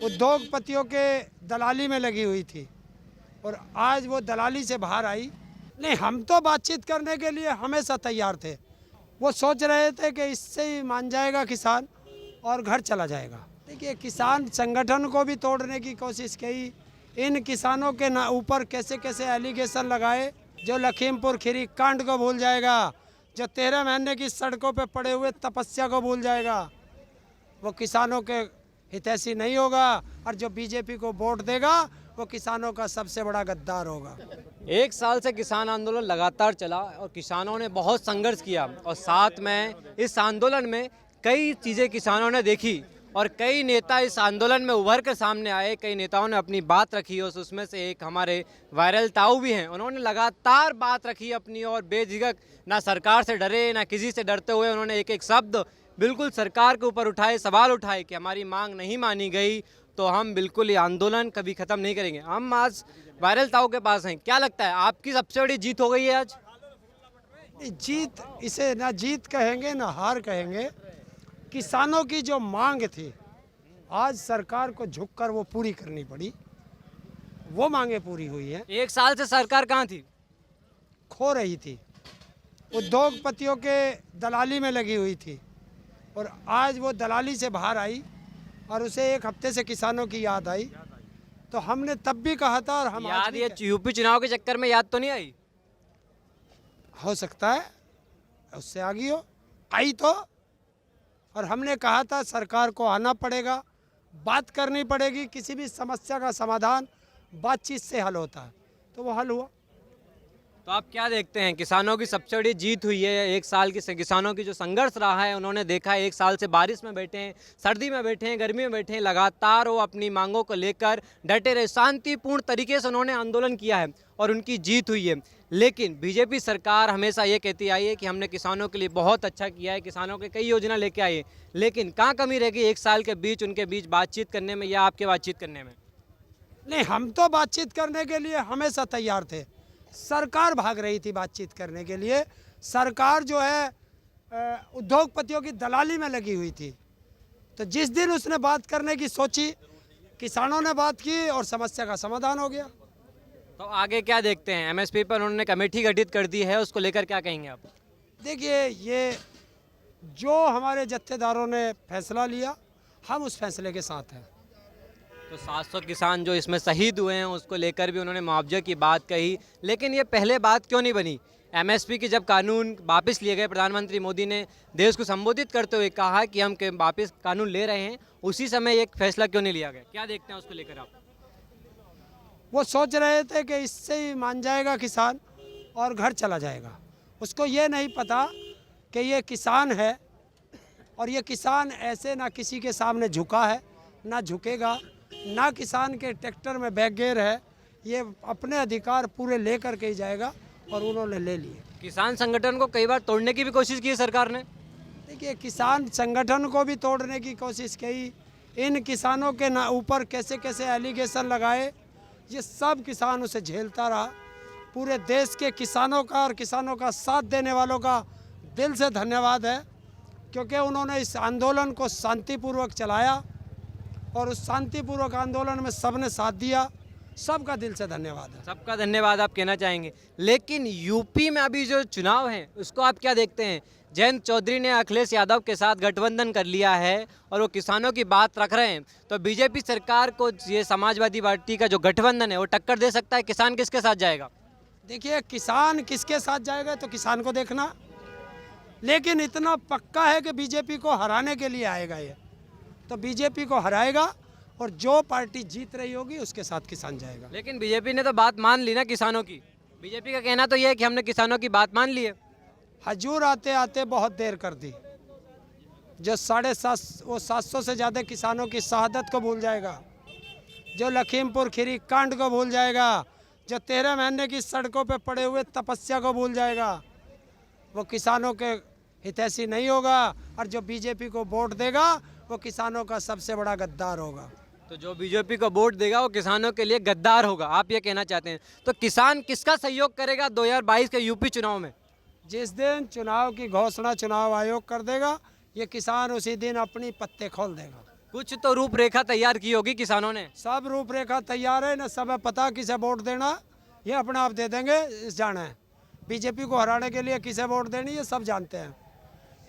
उद्योगपतियों के दलाली में लगी हुई थी और आज वो दलाली से बाहर आई। नहीं, हम तो बातचीत करने के लिए हमेशा तैयार थे। वो सोच रहे थे कि इससे ही मान जाएगा किसान और घर चला जाएगा। देखिए, किसान संगठन को भी तोड़ने की कोशिश की। इन किसानों के ऊपर कैसे कैसे एलिगेशन लगाए। जो लखीमपुर खीरी कांड को भूल जाएगा, जो 13 महीने की सड़कों पे पड़े हुए तपस्या को भूल जाएगा, वो किसानों के हितैषी नहीं होगा। और जो बीजेपी को वोट देगा वो किसानों का सबसे बड़ा गद्दार होगा। 1 साल से किसान आंदोलन लगातार चला और किसानों ने बहुत संघर्ष किया और साथ में इस आंदोलन में कई चीज़ें किसानों ने देखी और कई नेता इस आंदोलन में उभर कर सामने आए। कई नेताओं ने अपनी बात रखी और उसमें से एक हमारे वायरल ताऊ भी हैं। उन्होंने लगातार बात रखी अपनी और बेझिझक, ना सरकार से डरे ना किसी से डरते हुए उन्होंने एक एक शब्द बिल्कुल सरकार के ऊपर उठाए, सवाल उठाए कि हमारी मांग नहीं मानी गई तो हम बिल्कुल ये आंदोलन कभी ख़त्म नहीं करेंगे। हम आज वायरल ताऊ के पास हैं। क्या लगता है आपकी सबसे बड़ी जीत हो गई है आज? जीत इसे ना जीत कहेंगे ना हार कहेंगे। किसानों की जो मांग थी आज सरकार को झुककर वो पूरी करनी पड़ी। वो मांगे पूरी हुई हैं। 1 साल से सरकार कहाँ थी? खो रही थी, उद्योगपतियों के दलाली में लगी हुई थी और आज वो दलाली से बाहर आई और उसे 1 हफ्ते से किसानों की याद आई। तो हमने तब भी कहा था और हम आज याद भी ये यूपी चुनाव के चक्कर में याद तो नहीं आई? हो सकता है उससे आगे हो आई तो। और हमने कहा था सरकार को आना पड़ेगा, बात करनी पड़ेगी। किसी भी समस्या का समाधान बातचीत से हल होता है, तो वो हल हुआ। तो आप क्या देखते हैं किसानों की सबसे बड़ी जीत हुई है? 1 साल की किसानों की जो संघर्ष रहा है, उन्होंने देखा है 1 साल से बारिश में बैठे हैं, सर्दी में बैठे हैं, गर्मी में बैठे हैं, लगातार वो अपनी मांगों को लेकर डटे रहे। शांतिपूर्ण तरीके से उन्होंने आंदोलन किया है और उनकी जीत हुई है। लेकिन बीजेपी सरकार हमेशा ये कहती आई है कि हमने किसानों के लिए बहुत अच्छा किया है, किसानों के कई योजना लेके आई है। लेकिन कहाँ कमी रह गई 1 साल के बीच उनके बीच बातचीत करने में या आपके बातचीत करने में? नहीं, हम तो बातचीत करने के लिए हमेशा तैयार थे। सरकार भाग रही थी बातचीत करने के लिए। सरकार जो है उद्योगपतियों की दलाली में लगी हुई थी। तो जिस दिन उसने बात करने की सोची, किसानों ने बात की और समस्या का समाधान हो गया। तो आगे क्या देखते हैं? एमएसपी पर उन्होंने कमेटी गठित कर दी है, उसको लेकर क्या कहेंगे आप? देखिए, ये जो हमारे जत्थेदारों ने फैसला लिया, हम उस फैसले के साथ हैं। तो 700 किसान जो इसमें शहीद हुए हैं उसको लेकर भी उन्होंने मुआवजे की बात कही। लेकिन ये पहले बात क्यों नहीं बनी? एमएसपी की जब कानून वापस लिए गए, प्रधानमंत्री मोदी ने देश को संबोधित करते हुए कहा कि हम वापस कानून ले रहे हैं, उसी समय एक फैसला क्यों नहीं लिया गया? क्या देखते हैं उसको लेकर आप? वो सोच रहे थे कि इससे ही मान जाएगा किसान और घर चला जाएगा। उसको ये नहीं पता कि ये किसान है और ये किसान ऐसे ना किसी के सामने झुका है ना झुकेगा, ना किसान के ट्रैक्टर में बैकगेयर है। ये अपने अधिकार पूरे लेकर के ही जाएगा और उन्होंने ले लिए। किसान संगठन को कई बार तोड़ने की भी कोशिश की है सरकार ने। देखिए, किसान संगठन को भी तोड़ने की कोशिश की। इन किसानों के ऊपर कैसे कैसे एलिगेशन लगाए, ये सब किसान उसे झेलता रहा। पूरे देश के किसानों का और किसानों का साथ देने वालों का दिल से धन्यवाद है, क्योंकि उन्होंने इस आंदोलन को शांतिपूर्वक चलाया और उस शांतिपूर्वक आंदोलन में सबने साथ दिया। सबका दिल से धन्यवाद है। सबका धन्यवाद आप कहना चाहेंगे। लेकिन यूपी में अभी जो चुनाव हैं उसको आप क्या देखते हैं? जयंत चौधरी ने अखिलेश यादव के साथ गठबंधन कर लिया है और वो किसानों की बात रख रहे हैं। तो बीजेपी सरकार को ये समाजवादी पार्टी का जो गठबंधन है वो टक्कर दे सकता है? किसान किसके साथ जाएगा? देखिए, किसान किसके साथ जाएगा तो किसान को देखना, लेकिन इतना पक्का है कि बीजेपी को हराने के लिए आएगा। ये तो बीजेपी को हराएगा और जो पार्टी जीत रही होगी उसके साथ किसान जाएगा। लेकिन बीजेपी ने तो बात मान ली ना किसानों की। बीजेपी का कहना तो ये है कि हमने किसानों की बात मान ली है। हजूर आते आते बहुत देर कर दी। जो 750 से ज़्यादा किसानों की शहादत को भूल जाएगा, जो लखीमपुर खीरी कांड को भूल जाएगा, जो 13 महीने की सड़कों पे पड़े हुए तपस्या को भूल जाएगा, वो किसानों के हितैषी नहीं होगा। और जो बीजेपी को वोट देगा वो किसानों का सबसे बड़ा गद्दार होगा। तो जो बीजेपी को वोट देगा वो किसानों के लिए गद्दार होगा, आप ये कहना चाहते हैं? तो किसान किसका सहयोग करेगा 2022 के यूपी चुनाव में? जिस दिन चुनाव की घोषणा चुनाव आयोग कर देगा, ये किसान उसी दिन अपनी पत्ते खोल देगा। कुछ तो रूपरेखा तैयार की होगी किसानों ने। सब रूपरेखा तैयार है ना, सब है पता किसे वोट देना, ये अपने आप दे देंगे, इस जाना है। बीजेपी को हराने के लिए किसे वोट देनी ये सब जानते हैं।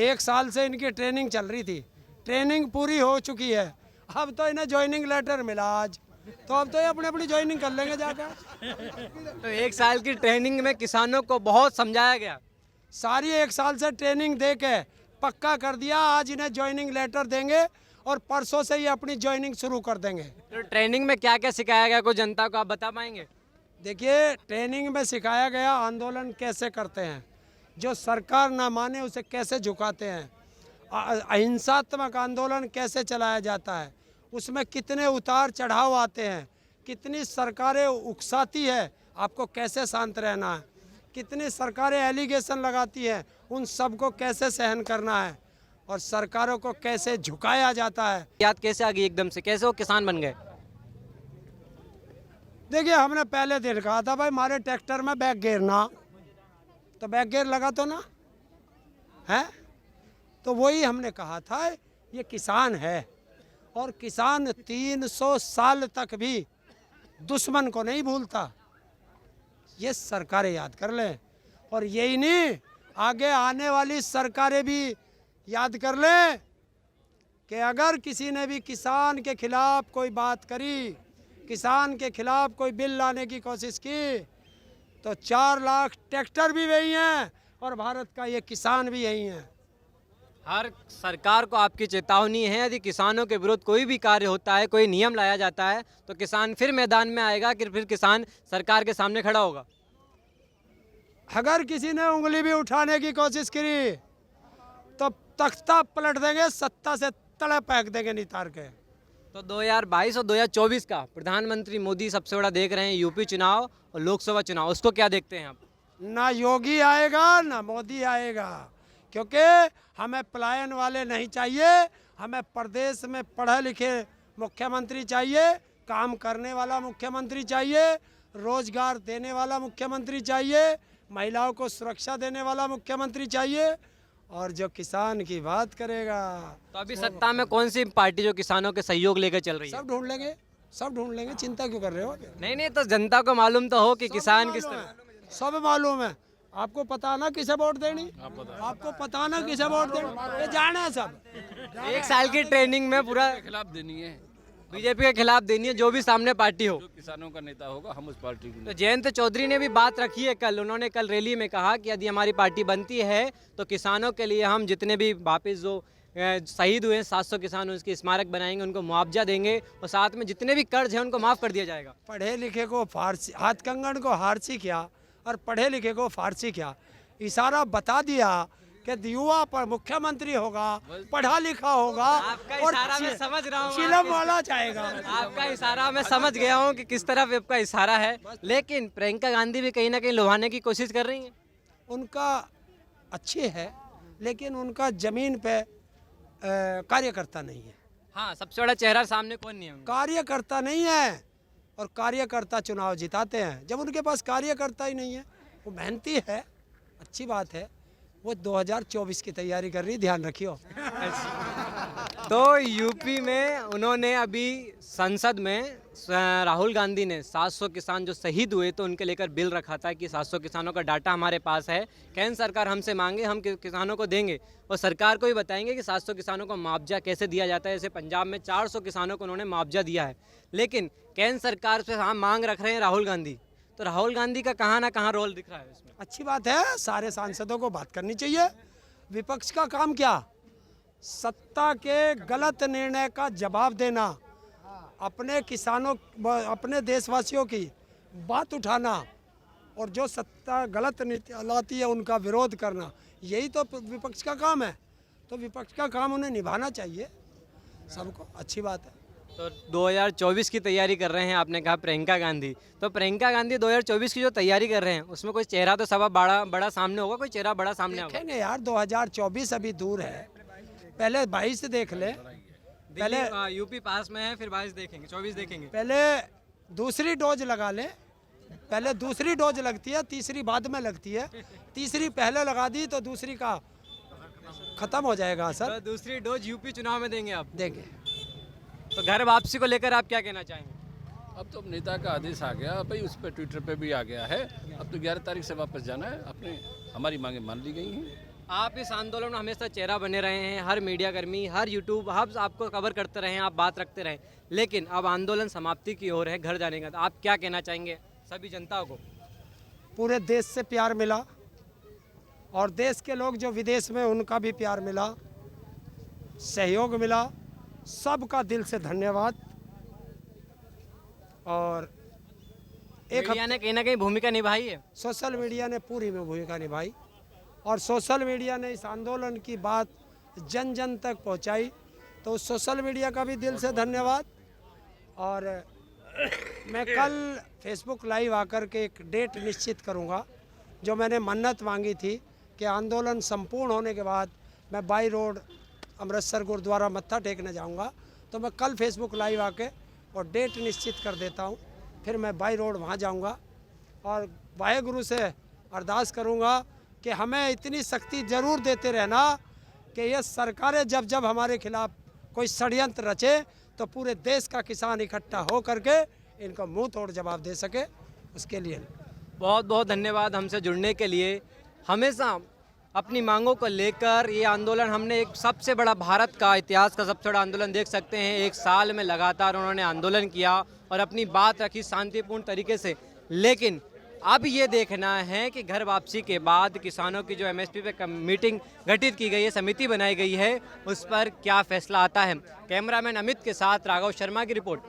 1 साल से इनकी ट्रेनिंग चल रही थी, ट्रेनिंग पूरी हो चुकी है। अब तो इन्हें ज्वाइनिंग लेटर मिला आज, तो अब तो ये अपनी अपनी ज्वाइनिंग कर लेंगे जाकर। तो 1 साल की ट्रेनिंग में किसानों को बहुत समझाया गया। सारी 1 साल से ट्रेनिंग दे के पक्का कर दिया, आज इन्हें ज्वाइनिंग लेटर देंगे और परसों से ही अपनी ज्वाइनिंग शुरू कर देंगे। तो ट्रेनिंग में क्या क्या सिखाया गया कोई जनता को आप बता पाएंगे? देखिए, ट्रेनिंग में सिखाया गया आंदोलन कैसे करते हैं, जो सरकार ना माने उसे कैसे झुकाते हैं, अहिंसात्मक आंदोलन कैसे चलाया जाता है, उसमें कितने उतार चढ़ाव आते हैं, कितनी सरकारें उकसाती है, आपको कैसे शांत रहना है, कितनी सरकारें एलिगेशन लगाती हैं, उन सबको कैसे सहन करना है, और सरकारों को कैसे झुकाया जाता है। याद कैसे आ गई एकदम से, कैसे वो किसान बन गए? देखिए, हमने पहले दिन कहा था भाई हमारे ट्रैक्टर में बैक गियर ना, तो बैक गियर लगा तो ना है, तो वही हमने कहा था, ये किसान है और किसान 300 साल तक भी दुश्मन को नहीं भूलता, ये सरकारें याद कर लें। और यही नहीं, आगे आने वाली सरकारें भी याद कर लें कि अगर किसी ने भी किसान के खिलाफ कोई बात करी, किसान के खिलाफ कोई बिल लाने की कोशिश की, तो 4 लाख ट्रैक्टर भी वही हैं और भारत का ये किसान भी यही है। हर सरकार को आपकी चेतावनी है, यदि किसानों के विरुद्ध कोई भी कार्य होता है, कोई नियम लाया जाता है, तो किसान फिर मैदान में आएगा कि फिर किसान सरकार के सामने खड़ा होगा। अगर किसी ने उंगली भी उठाने की कोशिश करी तो तख्ता पलट देंगे, सत्ता से तले फेंक देंगे नितार के। तो 2022 और 2024 का प्रधानमंत्री मोदी सबसे बड़ा देख रहे हैं यूपी चुनाव और लोकसभा चुनाव, उसको क्या देखते हैं आप? ना योगी आएगा ना मोदी आएगा, क्योंकि हमें पलायन वाले नहीं चाहिए, हमें प्रदेश में पढ़े लिखे मुख्यमंत्री चाहिए, काम करने वाला मुख्यमंत्री चाहिए, रोजगार देने वाला मुख्यमंत्री चाहिए, महिलाओं को सुरक्षा देने वाला मुख्यमंत्री चाहिए, और जो किसान की बात करेगा। तो अभी सत्ता में कौन सी पार्टी जो किसानों के सहयोग लेकर चल रही है? सब ढूंढ लेंगे, सब ढूंढ लेंगे, चिंता क्यों कर रहे हो? नहीं, तो जनता को मालूम तो हो कि किसान किस तरह। सब मालूम है, आपको पता ना किसे वोट देनी, आपको पता ना किसे वोट देनी, ये जाने है सब। 1 साल की ट्रेनिंग में पूरा खिलाफ देनी है, बीजेपी के खिलाफ देनी है, जो भी सामने पार्टी हो। जो किसानों का नेता होगा हम उस पार्टी को। तो जयंत चौधरी ने भी बात रखी है कल, उन्होंने कल रैली में कहा कि यदि हमारी पार्टी बनती है तो किसानों के लिए हम जितने भी वापस जो शहीद हुए 700 किसान उसकी स्मारक बनाएंगे, उनको मुआवजा देंगे और साथ में जितने भी कर्ज हैं उनको माफ़ कर दिया जाएगा। पढ़े लिखे को फारसी, हाथ कंगन को फारसी क्या और पढ़े लिखे को फारसी क्या, इशारा बता दिया कि युवा पर मुख्यमंत्री होगा, पढ़ा लिखा होगा आपका और इशारा मैं समझ रहा हूँ, चिलम वाला चाहेगा। आपका इशारा मैं समझ गया हूँ कि किस तरफ आपका इशारा है, लेकिन प्रियंका गांधी भी कहीं ना कहीं लुभाने की कोशिश कर रही हैं। उनका अच्छे है, लेकिन उनका जमीन पे कार्यकर्ता नहीं है। हाँ, सबसे बड़ा चेहरा सामने कौन नहीं है? कार्यकर्ता नहीं है, और कार्यकर्ता चुनाव जिताते हैं। जब उनके पास कार्यकर्ता ही नहीं है, वो मेहनती है, अच्छी बात है, वो 2024 की तैयारी कर रही, ध्यान रखियो। तो यूपी में उन्होंने अभी संसद में राहुल गांधी ने 700 किसान जो शहीद हुए तो उनके लेकर बिल रखा था कि 700 किसानों का डाटा हमारे पास है, केंद्र सरकार हमसे मांगे हम किसानों को देंगे, और सरकार को भी बताएंगे कि 700 किसानों को मुआवजा कैसे दिया जाता है। जैसे पंजाब में 400 किसानों को उन्होंने मुआवजा दिया है, लेकिन केंद्र सरकार से हम मांग रख रहे हैं राहुल गांधी, तो राहुल गांधी का कहाँ ना कहाँ रोल दिख रहा है इसमें। अच्छी बात है, सारे सांसदों को बात करनी चाहिए। विपक्ष का काम क्या? सत्ता के गलत निर्णय का जवाब देना, अपने किसानों, अपने देशवासियों की बात उठाना, और जो सत्ता गलत नीति लाती है उनका विरोध करना, यही तो विपक्ष का काम है। तो विपक्ष का काम उन्हें निभाना चाहिए सबको, अच्छी बात है। तो 2024 की तैयारी कर रहे हैं, आपने कहा प्रियंका गांधी, तो प्रियंका गांधी 2024 की जो तैयारी कर रहे हैं उसमें कोई चेहरा तो सब बड़ा सामने होगा, कोई चेहरा बड़ा सामने होगा? देखेंगे यार, 2024 अभी दूर है, पहले 22 देख ले, पहले यूपी पास में है, फिर 22 देखेंगे, 24 देखेंगे। पहले दूसरी डोज लगा ले, पहले दूसरी डोज लगती है, तीसरी बाद में लगती है, तीसरी पहले लगा दी तो दूसरी का खत्म हो जाएगा असर। तो दूसरी डोज यूपी चुनाव में देंगे आप? देंगे। तो घर वापसी को लेकर आप क्या कहना चाहेंगे? अब तो नेता का आदेश आ गया भाई, उस पर ट्विटर पे भी आ गया है। अब तो 11 तारीख से वापस जाना है। अपने हमारी मांगे मान ली गई हैं। आप इस आंदोलन में हमेशा चेहरा बने रहे हैं, हर मीडिया कर्मी, हर यूट्यूब हम आपको कवर करते रहे हैं, आप बात रखते रहे, लेकिन अब आंदोलन समाप्ति की ओर है, घर जाने का, तो आप क्या कहना चाहेंगे सभी जनता को? पूरे देश से प्यार मिला और देश के लोग जो विदेश में उनका भी प्यार मिला, सहयोग मिला, सबका दिल से धन्यवाद। और एक मीडिया ने कहीं ना कहीं भूमिका निभाई है। सोशल मीडिया ने पूरी में भूमिका निभाई और सोशल मीडिया ने इस आंदोलन की बात जन जन तक पहुंचाई, तो उस सोशल मीडिया का भी दिल से धन्यवाद। और मैं कल फेसबुक लाइव आकर के एक डेट निश्चित करूंगा, जो मैंने मन्नत मांगी थी कि आंदोलन संपूर्ण होने के बाद मैं बाई रोड अमृतसर गुरुद्वारा मत्था टेकने जाऊंगा, तो मैं कल फेसबुक लाइव आके और डेट निश्चित कर देता हूं। फिर मैं बाई रोड वहां जाऊंगा और वाहेगुरु से अरदास करूंगा कि हमें इतनी शक्ति ज़रूर देते रहना कि ये सरकारें जब जब हमारे खिलाफ कोई षड्यंत्र रचे तो पूरे देश का किसान इकट्ठा हो करके इनको मुंह तोड़ जवाब दे सके। उसके लिए बहुत बहुत धन्यवाद हमसे जुड़ने के लिए। हमेशा अपनी मांगों को लेकर ये आंदोलन, हमने एक सबसे बड़ा भारत का इतिहास का सबसे बड़ा आंदोलन देख सकते हैं। एक साल में लगातार उन्होंने आंदोलन किया और अपनी बात रखी शांतिपूर्ण तरीके से, लेकिन अब ये देखना है कि घर वापसी के बाद किसानों की जो एमएसपी पे मीटिंग गठित की गई है, समिति बनाई गई है, उस पर क्या फैसला आता है। कैमरामैन अमित के साथ राघव शर्मा की रिपोर्ट।